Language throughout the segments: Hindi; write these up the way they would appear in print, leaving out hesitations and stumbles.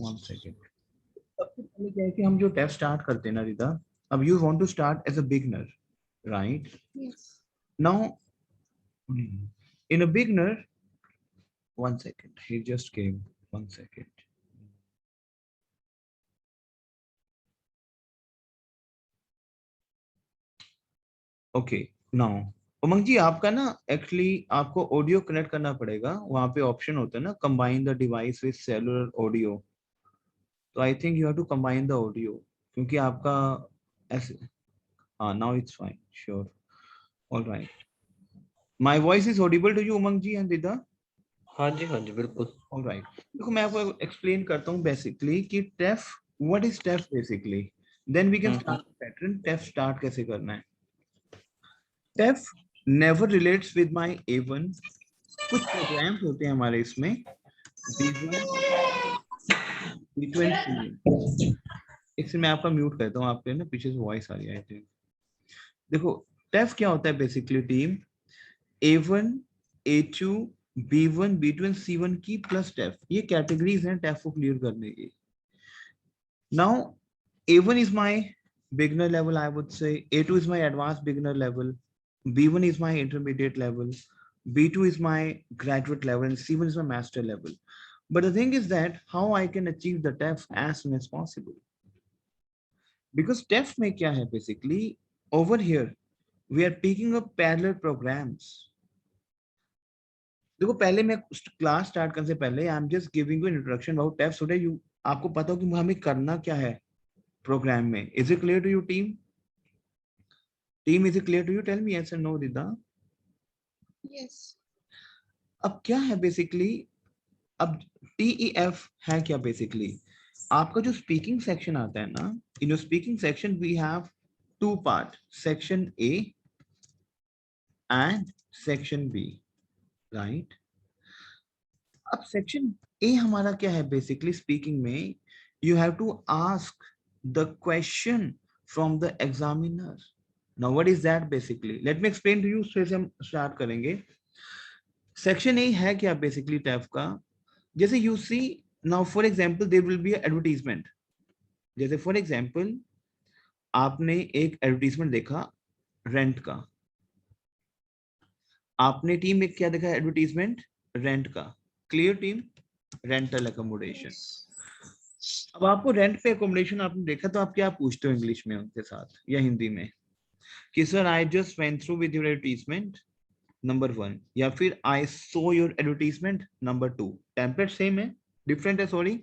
One second. सबसे पहले क्या है कि हम जो टेस्ट स्टार्ट करते हैं ना रिदा, अब you want to start as a beginner, right? Now in a beginner, one second, he just came, one second. Okay, now Umang ji आपका ना एक्चुअली आपको ऑडियो कनेक्ट करना पड़ेगा, वहां पे ऑप्शन होता है ना combine the device with cellular audio, तो I think you have to combine the audio, क्योंकि आपका ऐसे, हाँ now it's fine, sure, all right. My voice is audible to you Umang ji and Rida? हाँ जी बिल्कुल। ऑल राइट, देखो मैं आपको एक्सप्लेन करता हूँ बेसिकली कि TEF, what is TEF basically, then we can start pattern. TEF start कैसे करना है? TEF never relates with my A1। कुछ प्रोग्राम्स होते हैं हमारे इसमें, B1, B2 एंड C1। इससे मैं आपका म्यूट करता हूँ, आपके ना पीछे से वॉइस आ रही है आई थिंक। देखो टेफ क्या होता है basically team, A1, A2, B1, B2 and C1 की प्लस टेफ, ये कैटेगरीज हैं टेफ को क्लियर करने की। Now A1 is my beginner level, I would say. A2 is my advanced beginner level. B1 is my intermediate level. B2 is my graduate level, and C1 is my master level. But the thing is that how I can achieve the TEF as soon as possible. Because TEF में क्या है basically, over here we are picking up parallel programs. देखो पहले मैं क्लास स्टार्ट करने से पहले I am just giving you introduction about TEF so that you, आपको पता हो कि हमें करना क्या है प्रोग्राम में। Is it clear to you team? Team is it clear to you? Tell me yes और नो रिदा। Yes. अब क्या है बेसिकली, अब TEF है क्या बेसिकली, आपका जो स्पीकिंग सेक्शन आता है ना, in speaking section we have two part, section A and section B, right? अब सेक्शन A हमारा क्या है बेसिकली स्पीकिंग में, you have to ask the question from the examiner. Now what is that basically, let me explain to you, फिर से हम स्टार्ट करेंगे। सेक्शन A है क्या बेसिकली टैफ का, जैसे you see now for example there will be advertisement, जैसे फॉर एग्जांपल आपने एक एडवर्टाइजमेंट देखा रेंट का, आपने टीम में क्या देखा एडवर्टाइजमेंट, रेंट का, क्लियर टीम, रेंटल अकोमोडेशन। अब आपको रेंट पे अकोमोडेशन आपने देखा तो आप क्या पूछते हो इंग्लिश में उनके साथ या हिंदी में कि sir I just went through with your advertisement number 1, या फिर I saw your advertisement number 2। Template same है, डिफरेंट है सॉरी,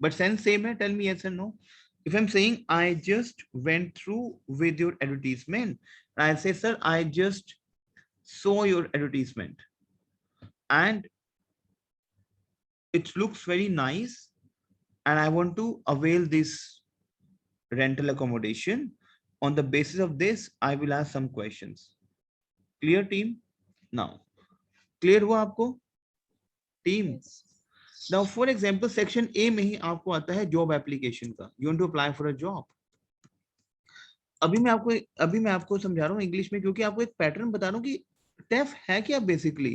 बट सेंस सेम है। Tell me yes and no. If I'm saying I just went through with your advertisement, I say sir I just saw your advertisement and it looks very nice and I want to avail this rental accommodation. On the basis of this I will ask some questions. Clear team? Now clear हुआ आपको team? Yes. Now for example section A में ही आपको आता है जॉब एप्लीकेशन का, you want to apply for a job। अभी मैं आपको समझा रहा हूँ इंग्लिश में, क्योंकि आपको एक पैटर्न बता रहा हूँ कि टेफ है क्या बेसिकली,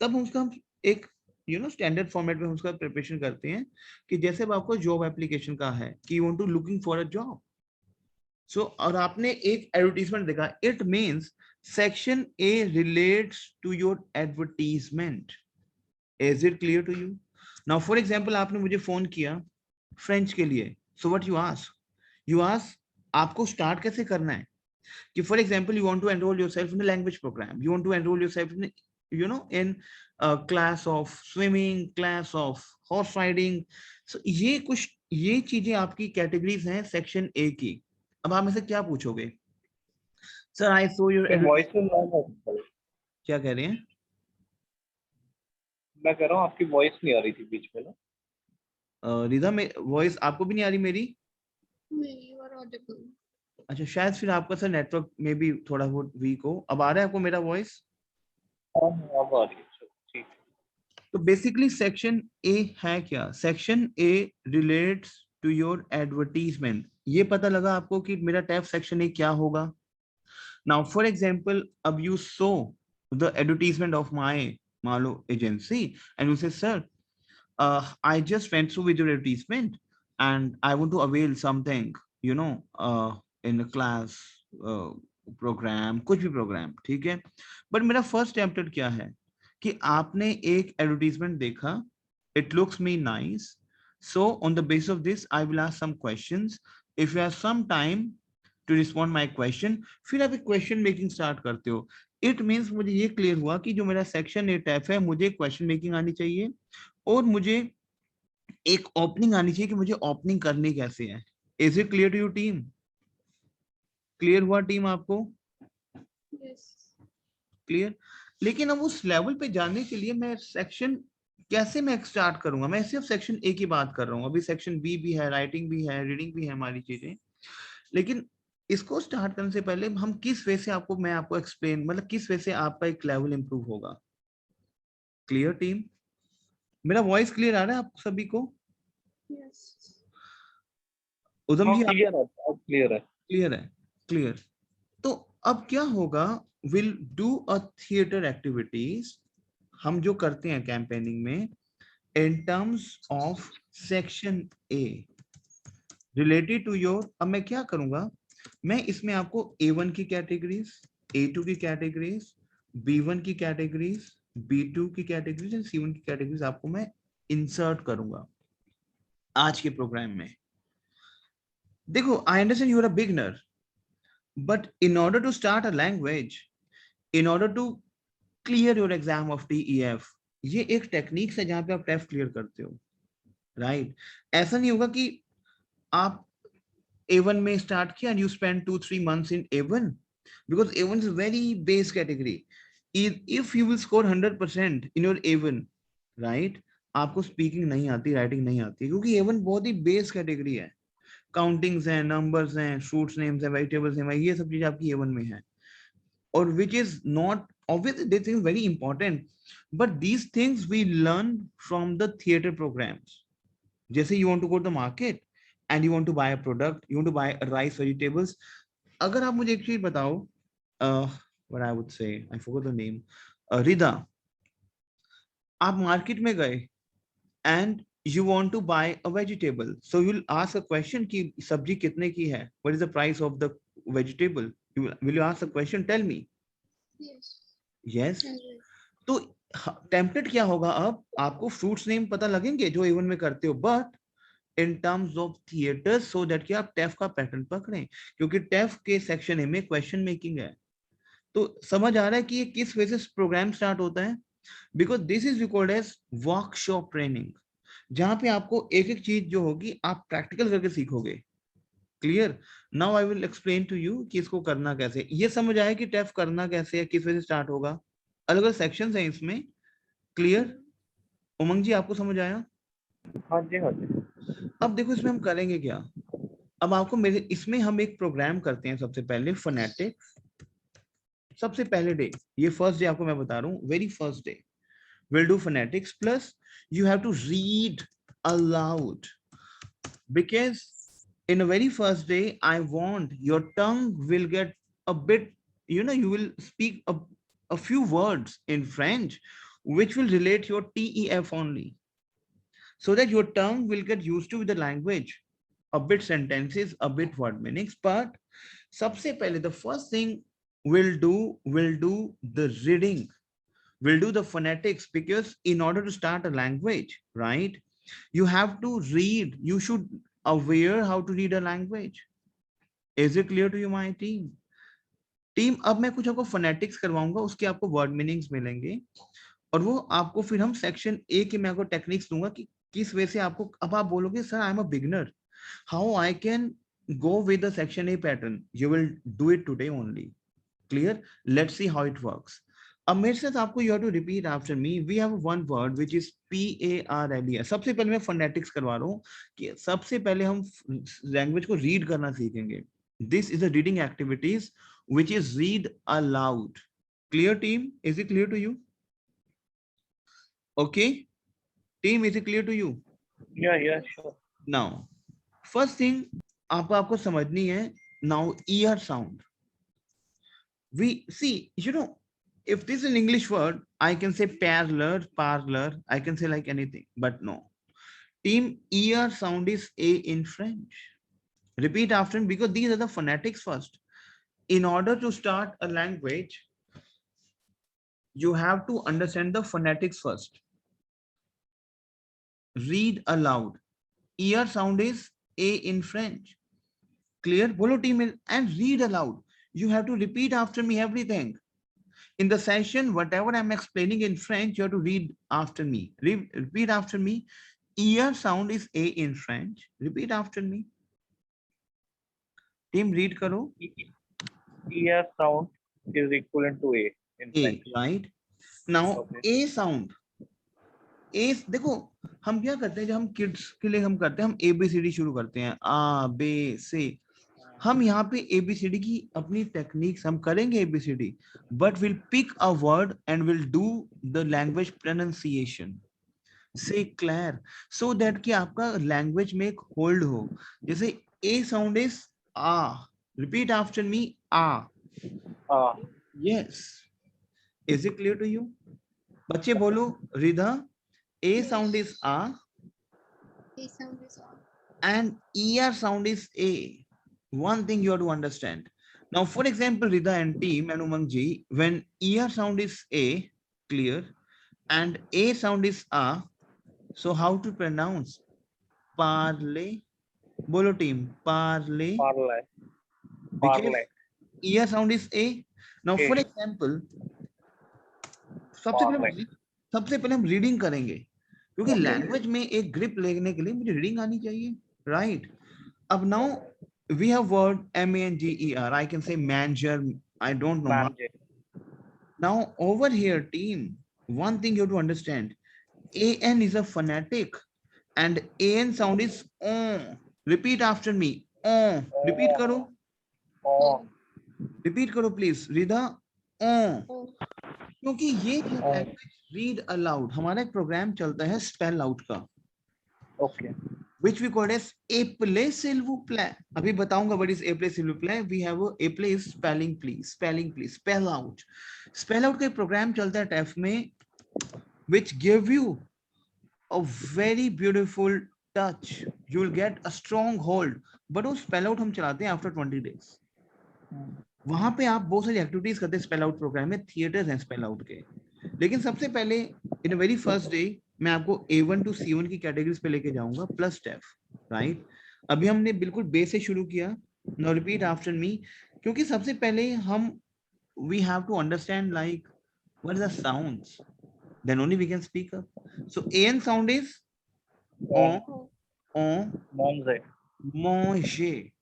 तब उसका हम एक स्टैंडर्ड फॉर्मेट में उसका प्रिपरेशन करते हैं कि जैसे अब आपको जॉब एप्लीकेशन का है कि you want to looking for a job, so और आपने एक एडवर्टीजमेंट देखा, it means section A relates to your advertisement. Is it clear to you? Now for example आपने मुझे फोन किया फ्रेंच के लिए, सो व्हाट यू आस्क आपको स्टार्ट कैसे करना है कि for example you want to enrol yourself in a language programme, you want to enrol yourself in in class of swimming, class of horse riding. So ये कुछ ये चीजें आपकी कैटेगरीज हैं सेक्शन A की। अब आप में से क्या पूछोगे, sir I saw your voice में मैं क्या कह रहे हैं? कह रहा हूँ आपकी वॉइस नहीं आ रही थी बीच में ना। रिदा में वॉइस आपको भी नहीं आ रही मेरी? You are audible. अच्छा शायद फिर आपका सर नेटवर्क में भी थोड़ा बहुत वीक हो। अब आ रहा है आपको मेरा वॉइस? हाँ अब आ रही है, ठीक है। तो बेसिकली सेक्शन A है क्या, section A relates to your advertisement. ये पता लगा आपको कि मेरा टैब सेक्शन A क्या होगा। नाउ फॉर एग्जांपल अब you so the advertisement of my मान लो एजेंसी एंड यू से sir I just went through with your advertisement and I want to avail something, you know, in a class program, कुछ भी program, ठीक है? But मेरा first attempt क्या है कि आपने एक advertisement देखा, it looks me nice, so on the basis of this I will ask some questions. If you have some time to respond my question, फिर आप एक question making start करते हो. It means मुझे ये clear हुआ कि जो मेरा section 8F है, मुझे question making आनी चाहिए और मुझे एक ओपनिंग आनी चाहिए कि मुझे ओपनिंग करनी कैसे है. Is it clear to you team? Clear हुआ टीम आपको? Yes. क्लियर. लेकिन अब उस लेवल पे जाने के लिए मैं सेक्शन कैसे मैं स्टार्ट करूंगा? मैं सिर्फ सेक्शन ए की बात कर रहा हूँ. अभी सेक्शन बी भी है, राइटिंग भी है, रीडिंग भी है, हमारी चीजें. लेकिन इसको स्टार्ट करने से पहले हम किस वे से आपको, मैं आपको एक्सप्लेन, मतलब किस वे से आपका एक लेवल इंप्रूव होगा. Clear team? मेरा वॉइस क्लियर आ रहा है आप सभी को? Yes. उदम जी क्लियर है, अब क्लियर है। क्लियर है? क्लियर. तो अब क्या होगा, will do a theatre activities, हम जो करते हैं कैंपेनिंग में, in terms of section A related to your. अब मैं क्या करूंगा, मैं इसमें आपको A1 की कैटेगरीज, A2 की कैटेगरीज, B1 की कैटेगरीज, B2 की कैटेगरीज एंड C1 की कैटेगरीज आपको मैं इंसर्ट करूंगा आज के प्रोग्राम में. देखो, I understand you are a beginner, but in order to start a language, in order to clear your exam of TEF, ये एक टेक्निक है जहां पे आप टेस्ट क्लियर करते हो, राइट? ऐसा नहीं होगा कि आप A1 में स्टार्ट किया and you spend 2-3 months in A1, because A1 is a very base category. If you will score 100% in your A1, right, आपको स्पीकिंग नहीं आती, राइटिंग नहीं आती, क्योंकि A1 बहुत ही बेस कैटेगरी है. काउंटिंग्स हैं, नंबर्स हैं, फ्रूट्स नेम्स हैं, वेजिटेबल्स हैं, ये सब चीजें आपकी A1 में है. और which is not obviously they think very important, but these things we learn from the theater programs. जैसे you want to go to the market and you want to buy a product, you want to buy rice, vegetables. अगर आप मुझे एक चीज बताओ, what I would say, I forgot the name, रिदा, आप मार्केट में गए and you want to buy a vegetable, so you'll ask a question कि सब्जी कितने की है, what is the price of the vegetable, will you ask a question, tell me? Yes. yes. I will. तो टेम्पलेट क्या होगा, अब आपको फ्रूट्स नेम पता लगेंगे जो A1 में करते हो, but in terms of theatre, so that कि आप टेफ का पैटर्न पकड़ें, क्योंकि टेफ के सेक्शन ए में क्वेश्चन मेकिंग है. तो समझ आ रहा है कि ये किस वजह से प्रोग्राम स्टार्ट होता है? Because this is record as workshop training, जहां पे आपको एक एक चीज जो होगी आप प्रैक्टिकल करके सीखोगे. Clear? Now I will explain to you कि इसको करना कैसे. ये समझ आया कि टेफ करना कैसे है, किस वजह से स्टार्ट होगा, अलग अलग सेक्शंस हैं इसमें. क्लियर? उमंग जी आपको समझ आया? हाँ जी, हाँ जी। अब देखो इसमें हम करेंगे क्या. अब आपको मेरे इसमें हम एक प्रोग्राम करते हैं. सबसे पहले फोनेटिक्स, सबसे पहले डे, ये फर्स्ट डे आपको मैं बता रहा हूँ, very first day will do phonetics, plus you have to read aloud, because in a very first day I want your tongue will get a bit, you know, you will speak a few words in French which will relate your TEF only, so that your tongue will get used to the language, a bit sentences, a bit word meanings. But sabse pehle the first thing we'll do the reading, we'll do the phonetics, because in order to start a language, right, you have to read, you should aware how to read a language. Is it clear to you my team? अब मैं कुछ आपको फोनेटिक्स करवाऊंगा, उसके आपको वर्ड मीनिंग्स मिलेंगे, और वो आपको फिर हम सेक्शन ए के मैं आपको टेक्निक्स दूंगा कि किस वे से आपको. अब आप बोलोगे sir I am a beginner, how I can go with the section A pattern? You will do it today only. Clear? Let's see how it works. अब मेरे साथ आपको you have to repeat after me. We have one word which is PARLE. सबसे पहले मैं फोनेटिक्स करवा रहा हूँ कि सबसे पहले हम लैंग्वेज को रीड करना सीखेंगे. This is a reading activities which is read aloud. Clear team? Is it clear to you? Okay? Team, is it clear to you? Yeah, sure. Now, first thing आपको समझनी है. Now, ear sound. We see, you know, if this is an English word, I can say parlor, parlor, I can say like anything, but no. Team, ear sound is A in French. Repeat after me because these are the phonetics first. In order to start a language, you have to understand the phonetics first. Read aloud. Ear sound is A in French. Clear? Bolo team, and read aloud. You have to repeat after me everything. In the session, whatever I'm explaining in French, you have to read after me. Repeat after me. Ear sound is A in French. Repeat after me. Team, read karo. Ear sound is equivalent to A in A, French. right? Now, Okay. A sound. A, देखो हम क्या करते हैं जब हम किड्स के लिए हम करते हैं, हम ABCD शुरू करते हैं, A B C. हम यहाँ पे ABCD की अपनी टेक्निक्स हम करेंगे ABCD, but we'll pick a word and we'll do the language pronunciation. Say clear, so that कि आपका language में एक hold हो. जैसे A sound is A. Repeat after me. A. Yes. Is it clear to you? बच्चे बोलो. Ridha. A sound is A. A sound is on. And ER sound is A. One thing you have to understand. Now, for example, Rida and team and Umang ji, when ER sound is A, clear, and A sound is A, so how to pronounce? Parle. Bolo team, parle. Parlay. Because Parlay. ER sound is A. Now, A. for example, सबसे पहले हम रीडिंग करेंगे क्योंकि लैंग्वेज में एक ग्रिप लेने के लिए मुझे रीडिंग आनी चाहिए, राइट? अब now we have word manger. I can say manger. I don't know. Manager. Now over here, team, one thing you have to understand: an is a phonetic, and an sound is on. Repeat after me. On. Repeat karo. On. Repeat karo, please. Rida. On. Oh, क्योंकि ये लैंग्वेज रीड अलाउड, हमारा एक प्रोग्राम चलता है स्पेल आउट का, Okay. which we call as Appelez s'il vous plaît. अभी बताऊंगा what is Appelez s'il vous plaît. We have Appelez spelling please, spell out. Spell out का एक प्रोग्राम चलता है TEF में, which give you a very beautiful touch. You will get a strong hold. But वो spell out हम चलाते हैं after 20 days. वहां पे आप बहुत सारी एक्टिविटीज करते हैं स्पेल आउट प्रोग्राम में, थिएटर्स हैं स्पेल आउट के. लेकिन सबसे पहले इन वेरी फर्स्ट डे मैं आपको A1 to C1 की कैटेगरीज पे लेके जाऊंगा प्लस टेफ, राइट? अभी हमने बिल्कुल बेस से शुरू किया. नाउ रिपीट आफ्टर मी, क्योंकि सबसे पहले हम we have to understand like what is the sounds, then only we can speak up. So an sound is on, Monze. manger.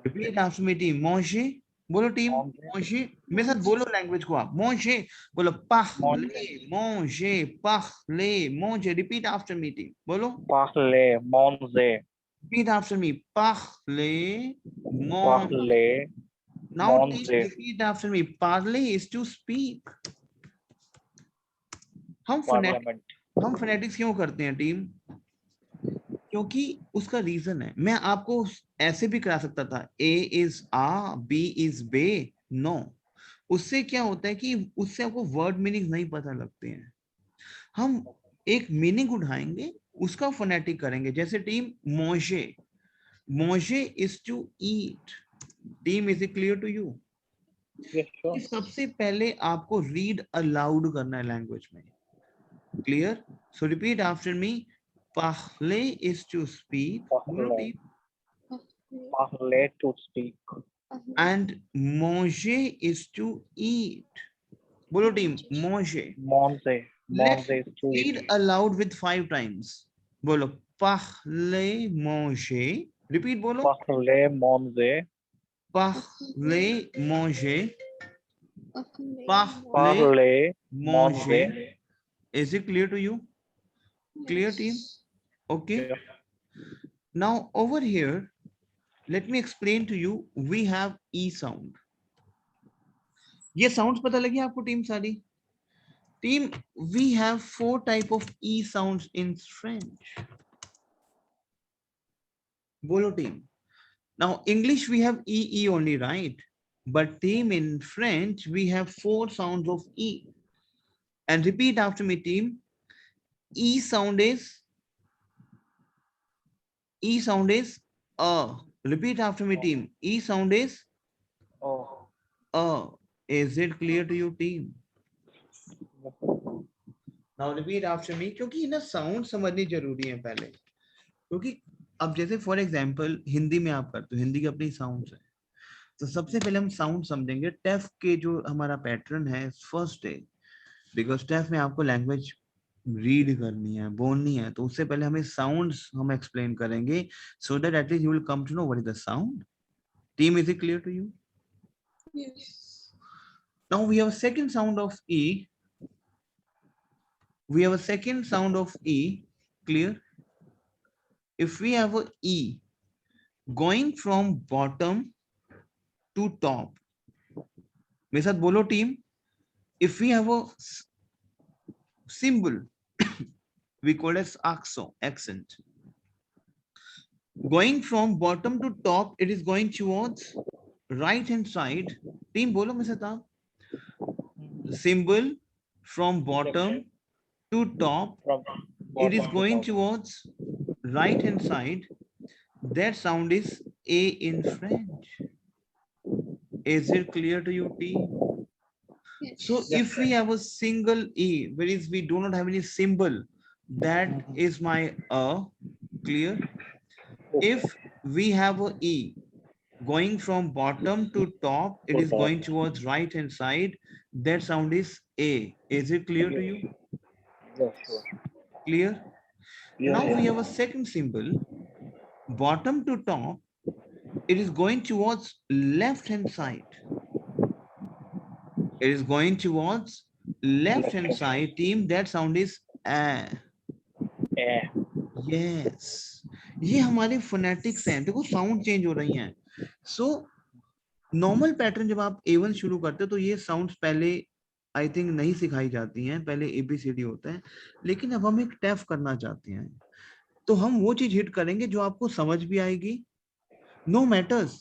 Repeat after me team. Manger. बोलो टीम. manger. मेरे साथ बोलो लैंग्वेज को आप. manger. बोलो parler, manger, parler, manger. Repeat after me team. बोलो. Parler. Monze. Repeat after me. Parler, manger. Parler. Now team, Manger. repeat after me. Parler is to speak. हम Parliament. phonetics क्यों करते हैं टीम? क्योंकि उसका रीजन है. मैं आपको ऐसे भी करा सकता था, A is A, B is बे. नो, उससे क्या होता है कि उससे आपको वर्ड मीनिंग नहीं पता लगते हैं. हम एक मीनिंग उठाएंगे, उसका फोनेटिक करेंगे. जैसे टीम मोजे, मोजे is to eat. Team, is it clear to you? Yes, sure. सबसे पहले आपको रीड अलाउड करना है लैंग्वेज में. Clear? So repeat after me. Parler is to speak. Parler to speak. And manger is to eat. Bolo team, manger. Monze. Let's Monze is to read eat. aloud with 5 times. Bolo. Parler, manger. Repeat bolo. Parler. Monze. Parler, manger. Parler, Parler. manger. Monze. Is it clear to you? Clear team? Okay. Yeah. Now over here, let me explain to you. We have E sound. ये sounds पता लगी आपको टीम सारी? Team, we have 4 type of E sounds in French. बोलो team. Now English we have E only, right? But team, in French, we have 4 sounds of E. And repeat after me, team. E sound is A. Repeat after me, team. E sound is Oh. A. Is it clear to you, team? Now repeat after me, क्योंकि ना साउंड समझनी जरूरी है पहले, क्योंकि अब जैसे फॉर एग्जांपल हिंदी में आप करते हो, हिंदी की अपनी साउंड्स है, तो सबसे पहले हम साउंड समझेंगे। टेफ के जो हमारा पैटर्न है फर्स्ट है, बिकॉज टेफ में आपको लैंग्वेज रीड करनी है, बोलनी है, तो उससे पहले हमें साउंड्स हम एक्सप्लेन करेंगे, so that at least you will come to know what is the sound. Team, is it clear to you? Yes. Now we have a second sound of E, we have a second sound of E, clear? If we have a E going from bottom to top, मेरे साथ बोलो team, if we have a symbol we call as accent, going from bottom to top, it is going towards right hand side. Team बोलो मेरे साथ आप, symbol from bottom to top, From it is bottom to going top. towards right hand side. That sound is A in French. Is it clear to you, team? Yes. So Yes, if we have a single E, whereas we do not have any symbol, that is my A, clear? If we have a E going from bottom to top, it is going towards right hand side, that sound is A. Is it clear to you? Yes, sure. Clear? Yes, Now we yes. have a second symbol, bottom to top, it is going towards left hand side. It is going towards left hand side, team, that sound is A. Eh. Yes, ये हमारे फोनेटिक्स हैं, देखो साउंड चेंज हो रही हैं। सो नॉर्मल पैटर्न जब आप A1 शुरू करते हो तो ये साउंड्स पहले आई थिंक नहीं सिखाई जाती हैं, पहले ABCD होता है, लेकिन अब हम एक टेफ करना चाहते हैं, तो हम वो चीज हिट करेंगे जो आपको समझ भी आएगी। नो मैटर्स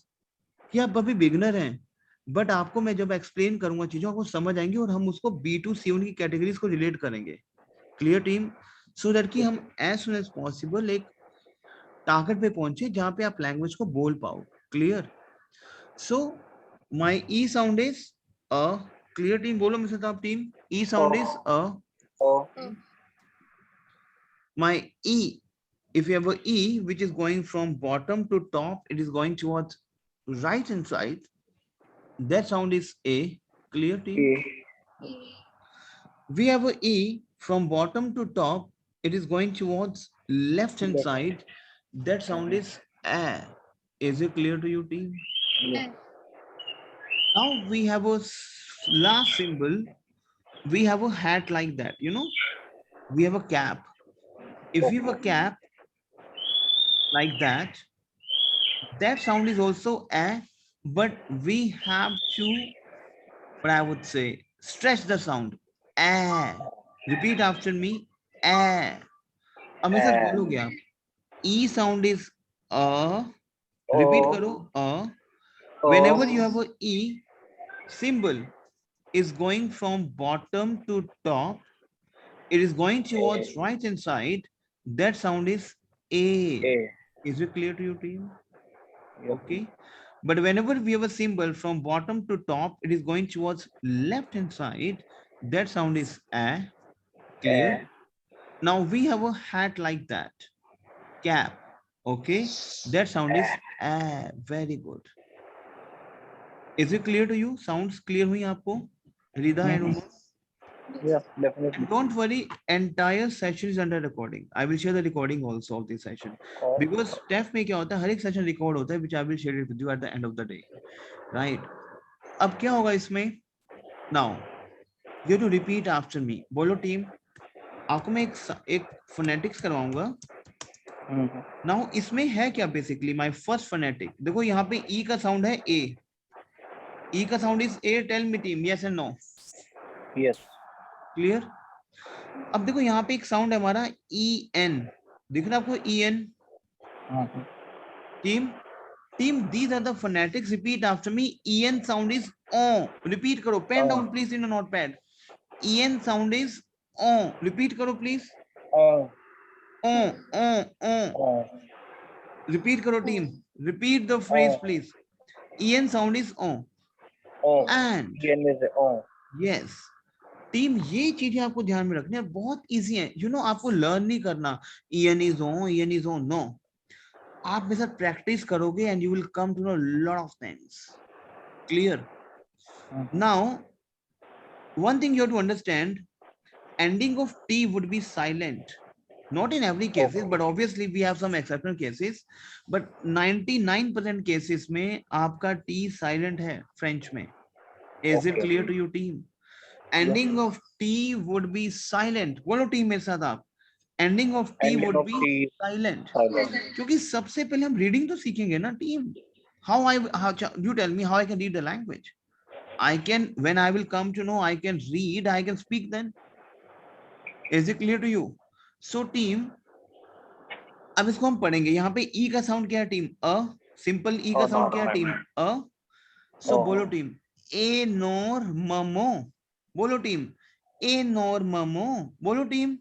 कि आप अभी बिगनर हैं, बट आपको मैं जब एक्सप्लेन करूंगा चीजों आपको समझ आएंगी, और हम उसको B2 C1 की कैटेगरीज को रिलेट करेंगे। Clear team? सो दैट कि हम एज सुन एज पॉसिबल एक टारगेट पे पहुंचे जहां पे आप लैंग्वेज को बोल पाओ। Clear? So my E sound is a. Clear team? बोलो मेरे साथ आप team, E sound is a. Oh. My E, if you have a E which is going from bottom to top, it is going towards right hand side, that sound is A. Clear team? E. We have a E from bottom to top, it is going towards left hand Left. side, that sound is A. Is it clear to you, team? Yes. Now we have a last symbol, we have a hat like that, you know, we have a cap. If we have a cap like that, that sound is also A, but we have to, what I would say, stretch the sound. A. Repeat after me. A. अब मेरे साथ बोलोगे आप, E sound is A. Repeat करो A. Whenever you have a E symbol is going from bottom to top, it is going towards right hand side, that sound is A. A. Is it clear to you, team? Yes. Okay. But whenever we have a symbol from bottom to top, it is going towards left hand side, that sound is A. Clear? Now we have a hat like that, cap. Okay, that sound is A. Very good. Is it clear to you? Sounds clear हुई आपको? Rida and Umar? Yes, definitely. And don't worry, entire session is under recording. I will share the recording also of this session. Because TEF में क्या होता है, हर एक session record होता है, which I will share it with you at the end of the day. Right? अब क्या होगा इसमें? Now, you have to repeat after me. बोलो team. आपको मैं एक phonetics करवाऊंगा. Now इसमें है क्या basically? My first phonetic. देखो यहाँ पे E का sound है A. E का sound is A. Tell me team, yes and no? Yes. Clear? अब देखो यहाँ पे एक साउंड है हमारा EN, दिख रहा है आपको EN? Team, Team, these are the phonetics. Repeat after me. En sound is o. Repeat karo. Pen down please in a notepad. En sound is o. Repeat karo please. O. Repeat karo team. Repeat the phrase please. En sound is o. And yes. Team, ये चीजें आपको ध्यान में रखनी है, बहुत इजी है। यू नो, आपको लर्न नहीं करना ईएन इज ऑन, नो। आप मेरे साथ प्रैक्टिस करोगे and you will come to know lot of things. Clear? Now one thing you have to understand, ending of T would be silent. Not in every cases, but obviously we have some exceptional cases. But 99% cases में आपका T silent है French में. Is it clear to you, team? Ending of T would be silent. बोलो team मेरे साथ आप. Ending of T would be silent. क्योंकि सबसे पहले हम reading तो सीखेंगे ना team. How you tell me how I can read the language? I can, when I will come to know I can read, I can speak then. Is it clear to you? So team, अब इसको हम पढ़ेंगे। यहाँ पे ई का साउंड क्या है टीम? अ। सिंपल ई का साउंड क्या है टीम? अ। सो बोलो टीम, ए नोर ममो। बोलो टीम, ए नोर ममो। बोलो टीम,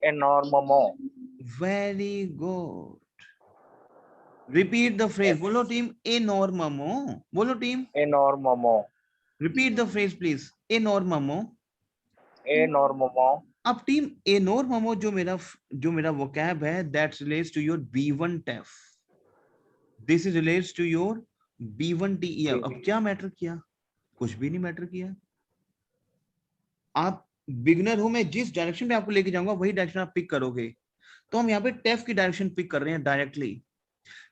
ए नोर ममो। Very good. Repeat the phrase. बोलो टीम, ए नोर ममो। बोलो टीम, ए नोर ममो। रिपीट द फ्रेज प्लीज, ए नोर ममो। ए नोर ममो। अब टीम, ए नोर ममो जो मेरा वोकैब है, that relates to your B1 TEF. This is relates to your B1 TEF। अब क्या मैटर किया? कुछ भी नहीं मैटर किया। आप बिगनर हो, मैं जिस डायरेक्शन में आपको लेके जाऊंगा वही डायरेक्शन आप पिक करोगे। तो हम यहाँ पे टेफ की डायरेक्शन पिक कर रहे हैं डायरेक्टली,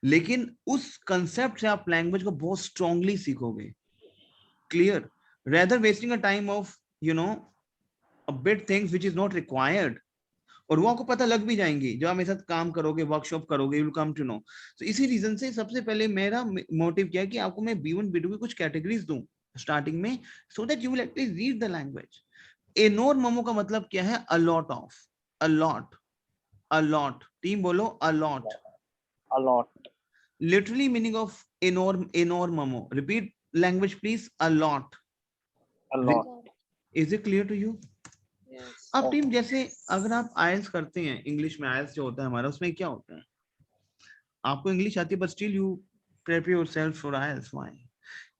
लेकिन उस कंसेप्ट से आप लैंग्वेज को बहुत स्ट्रांगली सीखोगे। Clear? Rather wasting a time of you know a bit things which is not required, और वो आपको पता लग भी जाएंगी जब आप मेरे साथ काम करोगे, वर्कशॉप करोगे, you will come to know। तो इसी रीजन से सबसे पहले मेरा मोटिव क्या है कि आपको मैं B1 B2 की कुछ कैटेगरीज दूं स्टार्टिंग में, so that you will actually read the language। a nor mamo का मतलब क्या है? a lot of, a lot, a lot। Team बोलो, a lot, a lot। literally meaning of a nor mamo। repeat language please, a lot, a lot। is it clear to you? अब टीम, जैसे अगर आप आयल्स करते हैं, इंग्लिश में आयल्स जो होता है हमारा, उसमें क्या होता है? आपको इंग्लिश आती है but still you prepare yourself for IELTS. Why?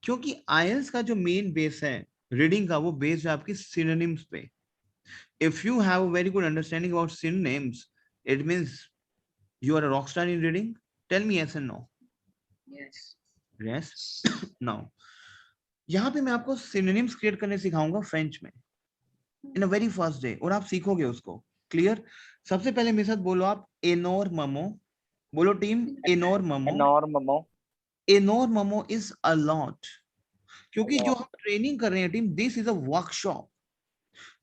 क्योंकि आयल्स का जो मेन बेस है रीडिंग का, वो बेस है आपकी सिनोनिम्स पे। If you have a very good understanding about synonyms, it means you are a rock star in reading. Tell me yes and no. Yes. Now यहाँ पे मैं आपको सिनोनिम्स क्रिएट करने सिखाऊंगा फ्रेंच में इन अ वेरी फर्स्ट डे, और आप सीखोगे उसको। क्लियर? सबसे पहले मेरे साथ बोलो आप, एनोर ममो। बोलो टीम, एनोर ममो। एनोर ममो। एनोर ममो इज अ लॉट। क्योंकि जो हम ट्रेनिंग कर रहे हैं team, this is a workshop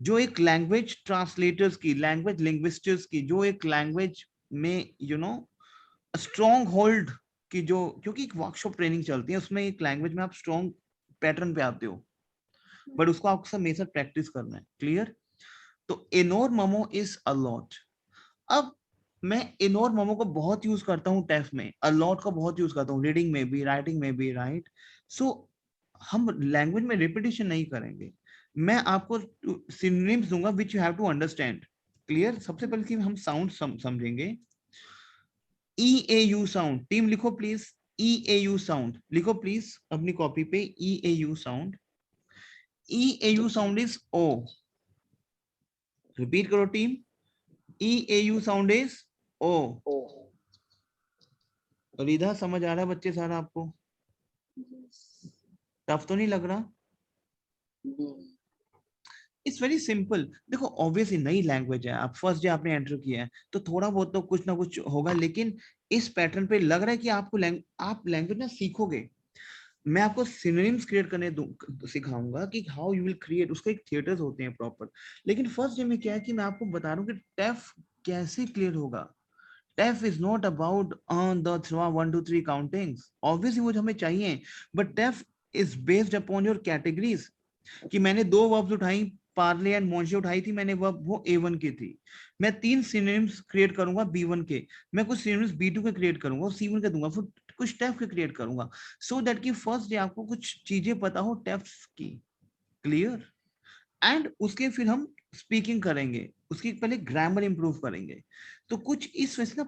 जो एक लैंग्वेज ट्रांसलेटर्स की, लैंग्वेज लिंग्विस्टर्स की, जो एक लैंग्वेज में यू नो स्ट्रॉन्ग होल्ड की, जो, क्योंकि एक वर्कशॉप ट्रेनिंग चलती है, उसमें एक लैंग्वेज में आप स्ट्रॉन्ग पैटर्न पे आते हो, बट उसको आपको सब मेरे साथ प्रैक्टिस करना है। क्लियर? तो एनोर ममो इज अ लॉट। अब मैं एनोर ममो को बहुत यूज करता हूँ टेफ में, अ लॉट को बहुत यूज करता हूँ रीडिंग में भी, राइटिंग में भी, राइट? सो हम लैंग्वेज में रिपीटिशन नहीं करेंगे, मैं आपको सिनोनिम्स दूंगा which you have to understand. Clear? सबसे पहले कि हम साउंड समझेंगे। E A U sound. Team लिखो please, E A U sound लिखो प्लीज अपनी कॉपी पे, E A U sound. E A U sound is O. Repeat करो team, E A U sound is O. Ridha, समझ आ रहा है बच्चे सारा आपको? टफ तो नहीं लग रहा? It's very simple. देखो ऑब्वियसली नई लैंग्वेज है, आप फर्स्ट डे आपने एंटर किया है, तो थोड़ा बहुत तो कुछ ना कुछ होगा, लेकिन इस पैटर्न पे लग रहा है कि आपको आप लैंग्वेज ना सीखोगे। मैं आपको सिनोनिम्स क्रिएट करने सिखाऊंगा कि हाउ यू विल क्रिएट, उसके एक थिएटर्स होते हैं प्रॉपर। लेकिन फर्स्ट डे में क्या है कि मैं आपको बता रहा हूँ कि टेफ कैसे क्लियर होगा। TEF is not about on the 1 2 3 countings, obviously वो हमें चाहिए, but TEF is based upon your categories. कि मैंने 2 वर्ब्स उठाई, पार्ले एंड मोंशे उठाई थी मैंने, वर्ब वो A1 की थी। मैं 3 सिनोनिम्स क्रिएट करूंगा B1 के, मैं कुछ सिनोनिम्स B2 के क्रिएट करूंगा और C1 के दूंगा। फिर कुछ टेफ के क्रिएट करूंगा सो दैट कि फर्स्ट डे आपको कुछ चीजें पता हो टेफ की, क्लियर। एंड उसके फिर हम स्पीकिंग करेंगे, उसकी पहले ग्रामर इंप्रूव करेंगे। तो कुछ इस वजह से ना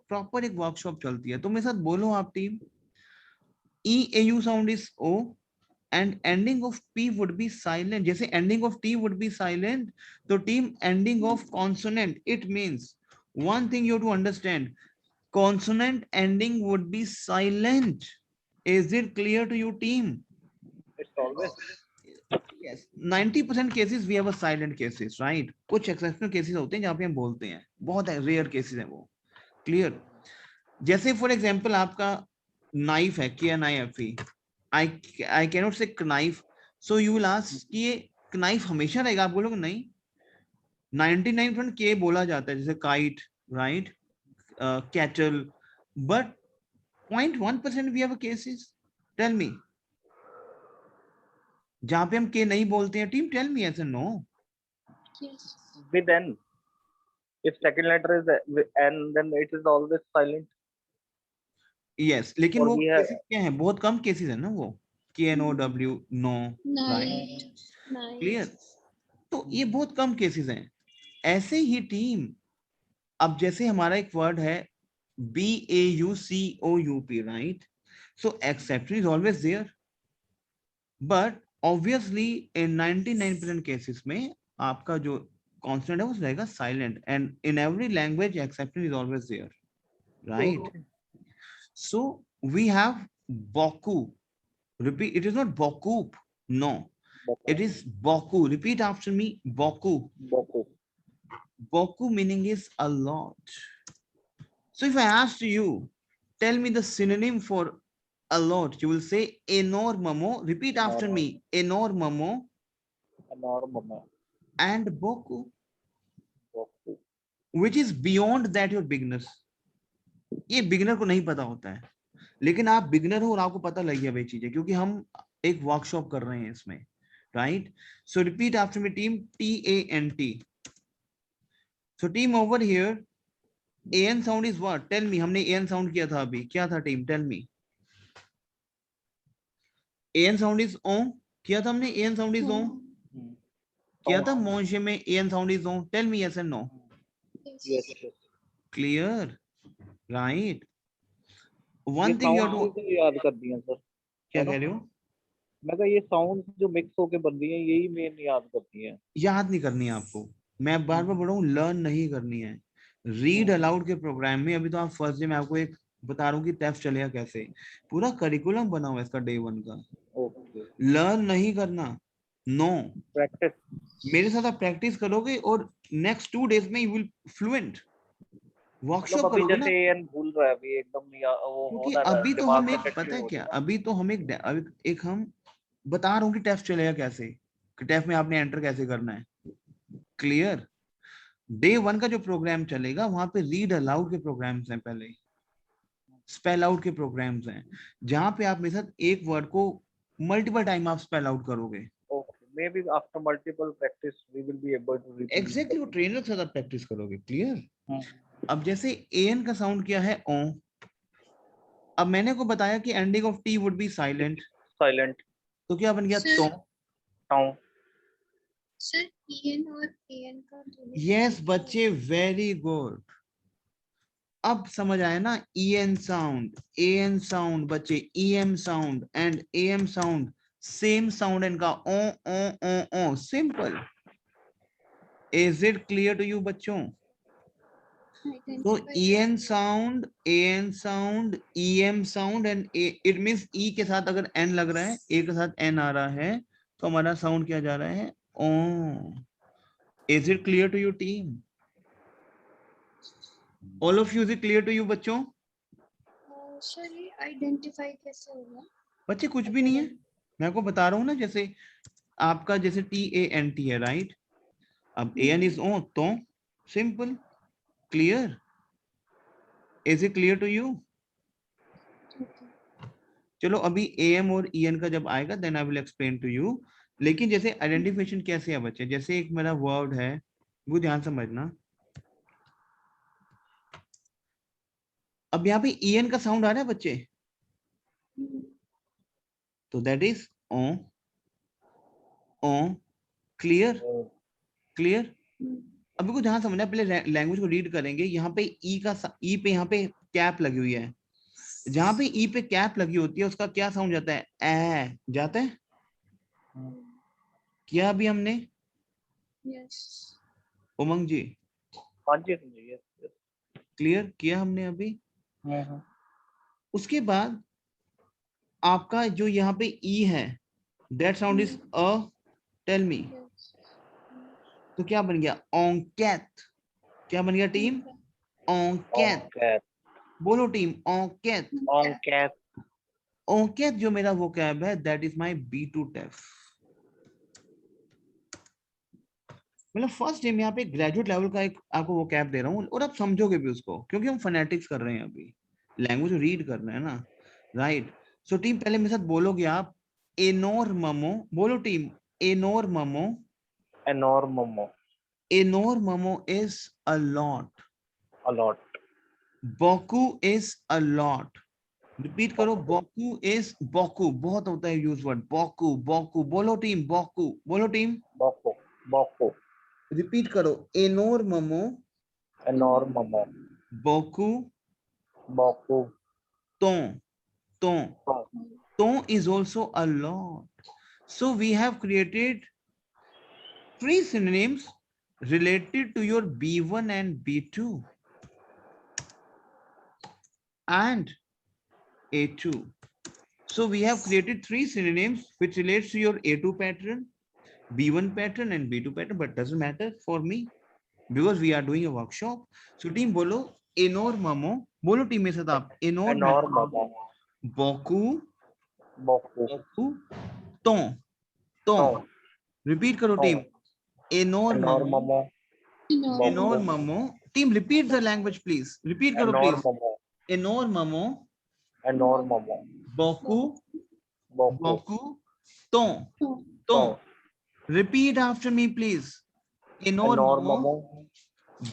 प्रॉपर एक वर्कशॉप चलती है। तो मेरे साथ बोलो आप team, E A U sound is O and ending of p would be silent, जैसे ending of t would be silent, तो team ending of consonant, it means one thing you have to understand, consonant ending would be silent. Is it clear to you team? It's always. Yes, 90% cases we have a silent cases, right? कुछ exceptional cases होते हैं जहाँ पे हम बोलते हैं, बहुत रेयर cases हैं वो, clear? जैसे फॉर एग्जाम्पल आपका नाइफ है, KNIFE, I cannot say knife, so you will ask कि ये knife हमेशा रहेगा, आप बोलोगे नहीं, 99% के बोला जाता है, जैसे kite, right, cattle, but 0.1% we have cases. Tell me, जहाँ पे हम के नहीं बोलते हैं, टीम टेल मी, ऐसे no. Yes. With N. If second letter is N, then it is always silent. Yes, लेकिन और वो भी है। केसेस क्या है, बहुत कम केसेस है ना वो, KNOW, no, right, Night. Night. Clear. तो ये बहुत कम केसेस हैं। ऐसे ही टीम, अब जैसे हमारा एक वर्ड है BAUCOUP, right, so exception is always there, but obviously in 99% cases में आपका जो कॉन्स्टेंट है वो रहेगा silent, and in every language exception is always there, right. So we have boku. Repeat, it is not bokup. No, it is boku. Repeat after me, boku. Boku. Boku meaning is a lot. So if I asked you, tell me the synonym for a lot, you will say enormomo. Repeat after me, enormomo Enormomo. and boku, Boku. which is beyond that your beginners. ये बिगिनर को नहीं पता होता है, लेकिन आप बिगिनर हो और आपको पता लग गया भाई चीजें, क्योंकि हम एक वर्कशॉप कर रहे हैं इसमें, right. So repeat after me team, TANT। So team over here, AN sound is what, tell me, हमने AN साउंड किया था अभी, क्या था team, tell me. AN sound is O, किया था हमने, AN साउंड इज ओ किया था, मोशे में AN sound is O, tell me yes and no, Yes. Yes. Clear, right. ये one thing you have sound to, को याद कर दिए सर। क्या कह रहे हो, मैं कहा ये साउंड जो मिक्स होके बन रही है यही मेन याद करती है। याद नहीं करनी है आपको, मैं बार बार बोल रहा हूँ, लर्न नहीं करनी है। रीड अलाउड के प्रोग्राम में अभी तो आप फर्स्ट डे में आपको एक बता रहा हूँ कि टेस्ट चलेगा कैसे, पूरा करिकुलम बना हुआ है इसका डे 1 का। ओके। लर्न नहीं करना, नो। प्रैक्टिस। मेरे साथ आप प्रैक्टिस करोगे और नेक्स्ट 2 डेज में यू विल फ्लुएंट, मतलब वर्कशॉप अभी करोगे ना। जैसे एन भूल रहा है अभी एकदम नहीं वो हो क्योंकि ना रहा है, अभी तो दिमाग हम में एक, टेक्स्ट पता है हो क्या, रही है। अभी तो हम एक हम बता रहा हूँ कि टेस्ट चलेगा कैसे, कि टेस्ट में आपने एंटर कैसे करना है, क्लियर। डे 1 का जो प्रोग्राम चलेगा वहां पे रीड अलाउड के प्रोग्राम्स हैं, पहले स्पेल आउट के प्रोग्राम्स हैं, जहां पे आप मेरे साथ एक वर्ड को मल्टीपल टाइम आप स्पेल आउट करोगे। Okay, maybe after multiple practice we will be able to repeat. Exactly, वो ट्रेनर के साथ आप प्रैक्टिस करोगे, क्लियर। अब जैसे AN का साउंड क्या है, ओ, अब मैंने को बताया कि ending of T would be silent, silent. तो क्या बन गया, Sir. तो। टाउन। सर EN और AN का दोनों यस बच्चे, वेरी गुड। अब समझ आया ना, EN साउंड, AN साउंड बच्चे, EM sound and AM sound, same sound इनका, O O O O, simple. Is it clear to you बच्चों? तो EN sound, AN sound, EM sound and it means E के साथ अगर N लग रहा है, A के साथ N आ रहा है, तो हमारा साउंड क्या जा रहा है, O. Is it clear to you team? All of you, is it clear to you बच्चों? सर ये आइडेंटिफाई कैसे होगा? बच्चे कुछ भी नहीं है, मैं आपको बता रहा हूँ ना, जैसे आपका जैसे TANT है, राइट, अब AN इज ओ, तो simple, clear. Is it clear to you? चलो अभी AM और EN का जब आएगा then I will explain to you. लेकिन जैसे आइडेंटिफिकेशन कैसे है बच्चे, जैसे एक मेरा वर्ड है, वो ध्यान समझना। अब यहाँ पे EN का साउंड आ रहा है बच्चे, तो that is O O clear clear. अभी को जहां समझना है पहले लैंग्वेज को रीड करेंगे। यहाँ पे ई का ई पे यहाँ पे कैप लगी हुई है। जहां पे ई पे कैप लगी होती है उसका क्या साउंड जाता है? ए जाता है। किया अभी हमने Yes. उमंग जी? हाँ जी yes, yes. क्लियर किया हमने अभी। उसके बाद आपका जो यहाँ पे ई है that sound is a, tell me. Yes. तो क्या बन गया? ओंकेत। क्या बन गया टीम? ओंकेत। Onket. बोलो टीम ओंकेत। Onket. ओंकेत जो मेरा वो कैब है दैट इज माई B2 टेफ। मतलब फर्स्ट टाइम यहाँ पे ग्रेजुएट लेवल का एक आपको वो कैप दे रहा हूँ और आप समझोगे भी उसको क्योंकि हम फोनेटिक्स कर रहे हैं अभी, लैंग्वेज रीड कर रहे हैं ना, राइट। सो टीम पहले मेरे साथ बोलोगे आप एनोरममो। बोलो टीम एनोरममो। Enormomo. एनोरममो is a lot. A lot. बोकू इज अ लॉट। रिपीट करो बोकू इज बोकू बहुत होता है यूज वर्ड बोकू बोकू। बोलो टीम बोकू। बोलो टीम Boko. Boko. रिपीट करो एनोरममो Enormomo. बोकू Boku. तो तो Tom. Ton is also a lot. So we have created 3 synonyms related to your B1 and B2 and A2. So we have created 3 synonyms which relates to your A2 pattern, B1 pattern and B2 pattern, but doesn't matter for me because we are doing a workshop. So team bolo enormamo. Bolo team mein साथ आप enormamo. Enormomo. Boku Boku. boku ton ton. Tom. Repeat karo team. Enormamo. Enormomo. Boku. Enormamo. Team, repeat the language, please. Repeat karo, please. Enormomo. Enormamo. Enormomo. Boku. Boku. Boku. Ton. Tom. Ton. Repeat after me, please. Enormamo. Enormomo.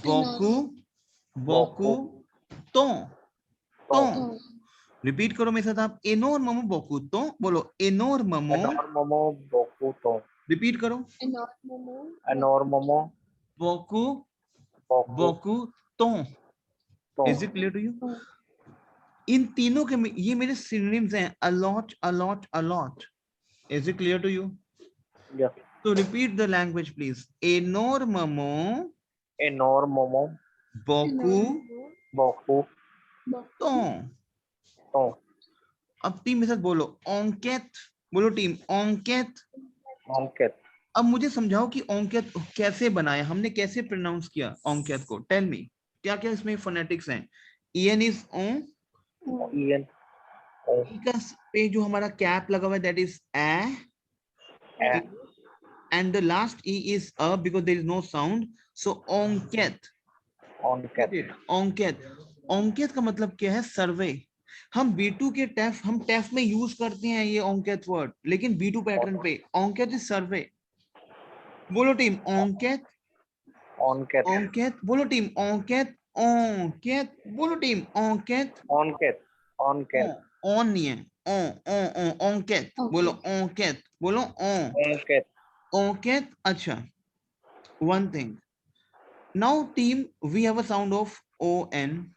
Boku. Boku. Ton. Ton. Tom. Repeat करो मेरे साथ आप enormamo boku ton. बोलो enormamo. Enormomo. Boku. Tom. Repeat करो Enormomo. Enormomo. boku. Boku. Boku ton. Is it Tom. clear to you? Tom. इन तीनों के ये मेरे synonyms हैं a lot, a lot, a lot. Is it clear to you? Yes. So repeat the language, please. Enormamo. Enormomo. Boku. Boku. Ton. Tom. अब टीम मेरे साथ बोलो ओंकेत। बोलो टीम ओंकेत। Onket. अब मुझे समझाओ कि ओंकेत कैसे बनाया हमने, कैसे प्रोनाउंस किया ओंकेत को। टेल मी क्या क्या इसमें फोनेटिक्स हैं। ईएन इज ओं। Ian. ई का पे जो हमारा कैप लगा हुआ है that is a, A. and the last e is a because there is no sound, so onket. Onket. onket. onket का मतलब क्या है? सर्वे। हम B2 के टेफ हम टेफ में यूज करते हैं ये onket वर्ड, लेकिन B2 पैटर्न पे onket इज सर्वे। बोलो टीम onket Onket. onket। बोलो टीम onket onket। बोलो team onket Onket. Onket. on नहीं है on onket। बोलो onket। बोलो on Onket. onket। अच्छा one thing. Now, team, we have a sound of ON.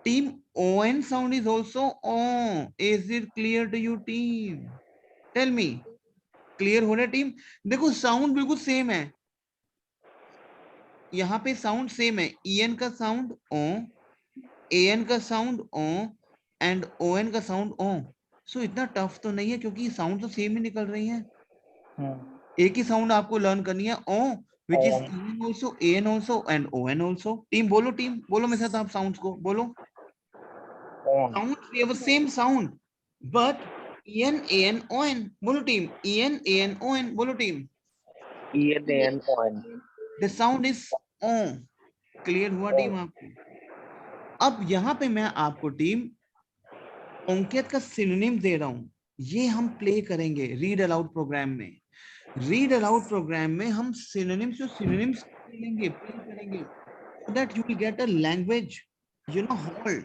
Team, ON sound is also O. Is it clear to you, team? Tell me. Clear हो रहा है टीम? देखो साउंड बिल्कुल सेम है, यहाँ पे साउंड सेम है। EN का साउंड O, AN का साउंड O एंड ON का साउंड O. सो इतना टफ तो नहीं है क्योंकि साउंड तो सेम ही निकल रही है। एक ही साउंड आपको लर्न करनी है O, which is EN also, AN also and ON also. Team बोलो, टीम बोलो मेरे साथ आप साउंड्स को बोलो। On. Sounds we have a same sound, but EN AN ON. बोलो टीम EN AN ON। बोलो team Ian. An. On. the sound is O. Clear हुआ टीम आपको? अब यहाँ पे मैं आपको टीम ओंकेत का सिनोनिम दे रहा हूँ, ये हम प्ले करेंगे रीड अलाउड प्रोग्राम में। रीड अलाउड प्रोग्राम में हम सिनोनिम्स लेंगे, प्ले करेंगे, so that you will get a language, you know, hold.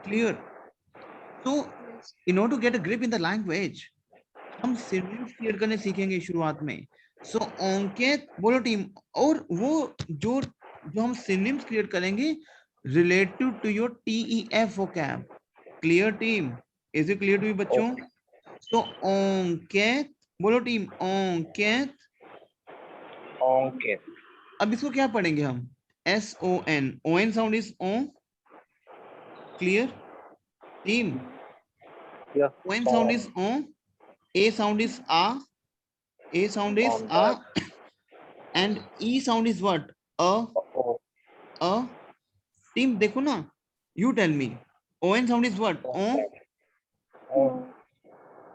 Clear? तो Yes. in order to get a grip in the language, हम सिनोनिम्स क्रिएट करने सीखेंगे शुरुआत में. सो अंकित बोलो टीम. और वो जो जो हम सिनोनिम्स क्रिएट करेंगे related to your TEF vocab. Clear team? Is it clear to you बच्चों? तो अंकित बोलो टीम. अंकित. Ankit. अब इसको क्या पढ़ेंगे हम? SON. ON sound is O. Clear team? Yeah. ON sound is o. A sound is a. A sound is a. And E sound is what? A. Oh. A. Team देखो ना. You tell me. ON sound is what? O. Oh.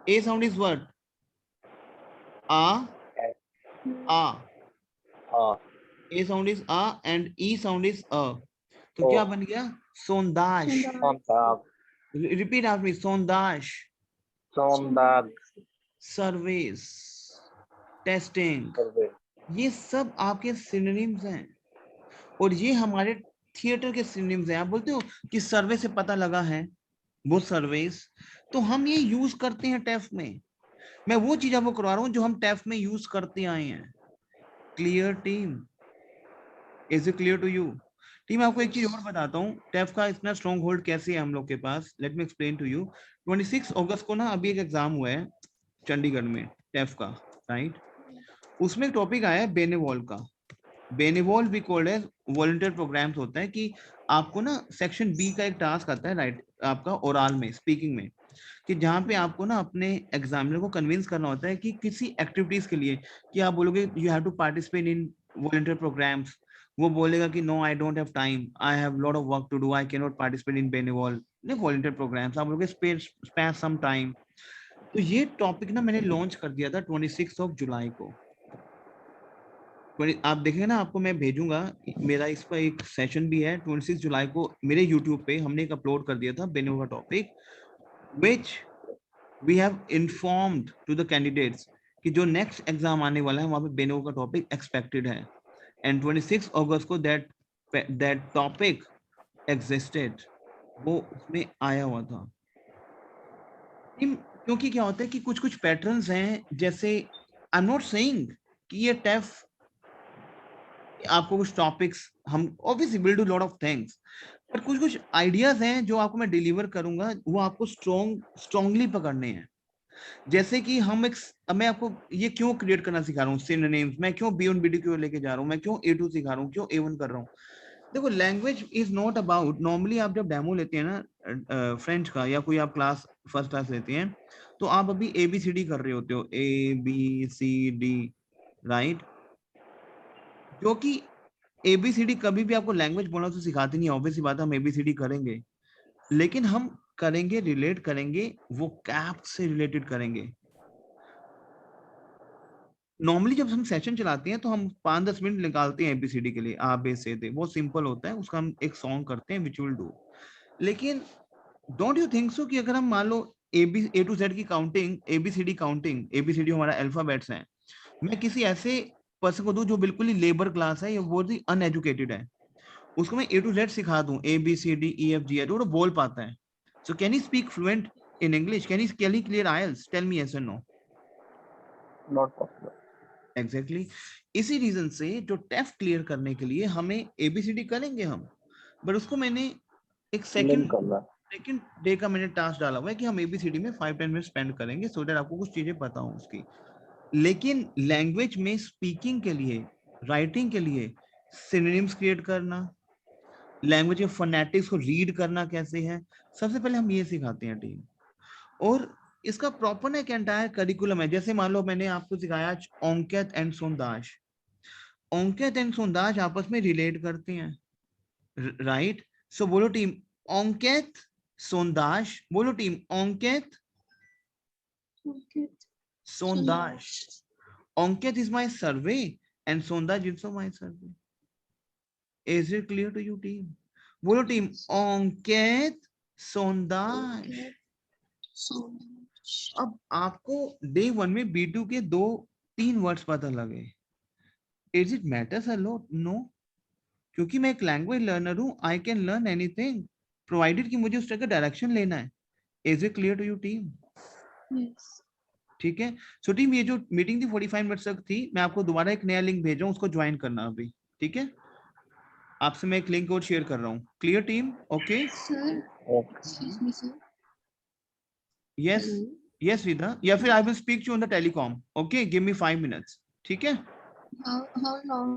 A sound is what? A. A. A sound is a and E sound is a. तो क्या बन गया? सोंदाश. Sondag. Repeat after me. सोंदाश. Sondag. Service. Testing. ये सब आपके सिनोनिम्स हैं और ये हमारे थिएटर के सिनोनिम्स हैं. आप बोलते हो कि सर्वे से पता लगा है, वो सर्वेस, तो हम ये यूज करते हैं टेफ में. मैं वो चीज आपको करवा रहा हूँ जो हम टेफ में यूज करते आए हैं. Clear team? Is it clear to you team? आपको एक चीज और बताता हूँ, टेफ का इतना स्ट्रॉन्ग होल्ड कैसे है हम लोग के पास. Let me explain to you. 26 अगस्त को ना अभी एक एग्जाम हुआ है चंडीगढ़ में टेफ का, राइट? उसमें एक टॉपिक आया है बेनेवॉल का. बेनेवॉल भी कॉल्ड एज वॉलंटियर प्रोग्राम्स होता है कि आपको ना सेक्शन बी का एक टास्क आता है, राइट? आपका ओरल में, स्पीकिंग में, कि जहाँ पे आपको ना अपने एग्जामिनर को कन्विंस करना होता है कि किसी एक्टिविटीज के लिए, कि आप बोलोगे you have to participate in volunteer programmes, वो बोलेगा कि no I don't have time, I have lot of work to do, I can not participate in बेनेवॉल वॉलंटियर प्रोग्राम्स. आप बोलोगे स्पेयर सम टाइम. तो ये टॉपिक ना मैंने लॉन्च कर दिया था 26 जुलाई को. आप देखेंगे ना, आपको मैं भेजूंगा, मेरा इस पर एक सेशन भी है 26 जुलाई को मेरे YouTube पे हमने एक अपलोड कर दिया था बेनो का topic, which we have informed to the candidates कि जो नेक्स्ट एग्जाम आने वाला है वहां पे बेनो का टॉपिक एक्सपेक्टेड है. एंड 26 अगस्त को that टॉपिक एग्जिस्टेड, वो उसमें आया हुआ था. क्योंकि क्या होता है कि कुछ कुछ पैटर्न्स हैं, जैसे आई एम नॉट सेइंग कि ये टेफ आपको कुछ टॉपिक्स, हम obviously will do lot of things, पर कुछ कुछ आइडियाज हैं जो आपको मैं डिलीवर करूंगा, वो आपको स्ट्रांगली पकड़ने हैं. जैसे कि हम एक, मैं आपको ये क्यों क्रिएट करना सिखा रहा हूँ सिनोनिम्स, मैं क्यों B1 B2 क्यों लेके जा रहा हूँ, मैं क्यों A2 सिखा रहा हूँ, क्यों A1 कर रहा हूँ. देखो language is not about, normally आप जब डेमो लेते हैं ना फ्रेंच का, या कोई आप क्लास फर्स्ट क्लास लेते हैं, तो आप अभी ABCD कर रहे होते हो, ABCD, राइट? जो कि ABCD कभी भी आपको लैंग्वेज बोलना तो सिखाती नहीं है. ऑब्वियसली बात है, हम ABCD करेंगे, लेकिन हम करेंगे, रिलेट करेंगे, वो कैप से रिलेटेड करेंगे. नॉर्मली जब हम सेशन चलाते हैं तो हम 5-10 मिनट निकालते हैं ABCD के लिए, आ बे से दे, वो सिंपल होता है, उसका हम एक सॉन्ग करते हैं विच विल डू. लेकिन डोंट यू थिंक सो कि अगर हम मान लो A to Z की काउंटिंग, ABCD काउंटिंग, ABCD हमारा अल्फाबेट्स हैं, मैं किसी ऐसे पर्सन को दूं जो बिल्कुल ही लेबर क्लास है या बहुत ही अनएजुकेटेड है, उसको मैं A to Z सिखा दूं, ABCDEFG, वो बोल पाता है. So can he speak fluent in English? Can he clear IELTS? Tell me yes or no. Not possible. Exactly. इसी रीजन से जो टेफ क्लियर करने के लिए हमें ABCD करेंगे हम, बट उसको मैंने एक सेकंड डे का मैंने टास्क डाला हुआ है कि हम ABCD में 5-10 मिनट स्पेंड करेंगे, सो दैट आपको कुछ चीजें पता हो उसकी. लेकिन लैंग्वेज में स्पीकिंग के लिए, राइटिंग के लिए सिनोनिम्स क्रिएट करना, लैंग्वेज के फोनेटिक्स को रीड करना कैसे है, सबसे पहले हम ये सिखाते हैं टीम. और इसका प्रॉपर ना एक एंटायर करिकुलम है. जैसे मान लो मैंने आपको सिखाया अंकित एंड सोंदाश. अंकित एंड सोंदाश आपस में रिलेट करते हैं, राइट? सो बोलो टीम अंकित सोंदाश, बोलो टीम अंकित सोंदाश. Ankit is my survey and Sondash is also my survey. Is it clear to you team? बोलो टीम अंकित सोंदाश. अब आपको डे 1 में B2 के 2-3 वर्ड्स पता लगे. Is it matters a lot? No. क्योंकि मैं एक लैंग्वेज लर्नर हूं, I can learn anything. Provided कि मुझे उस तरह का डायरेक्शन लेना है। Is it clear to you team? Yes. ठीक है। सो टीम, ये जो मीटिंग थी 45 मिनट्स तक थी, मैं आपको दोबारा एक नया लिंक भेज रहा हूँ, उसको ज्वाइन करना अभी। ठीक है, आपसे मैं एक लिंक और शेयर कर रहा हूँ। Clear team? Okay. Sir, Okay. excuse me, sir. Yes Hello. Yes विदा, या फिर I will speak to on the telecom. Okay, give me 5 minutes. ठीक है, How long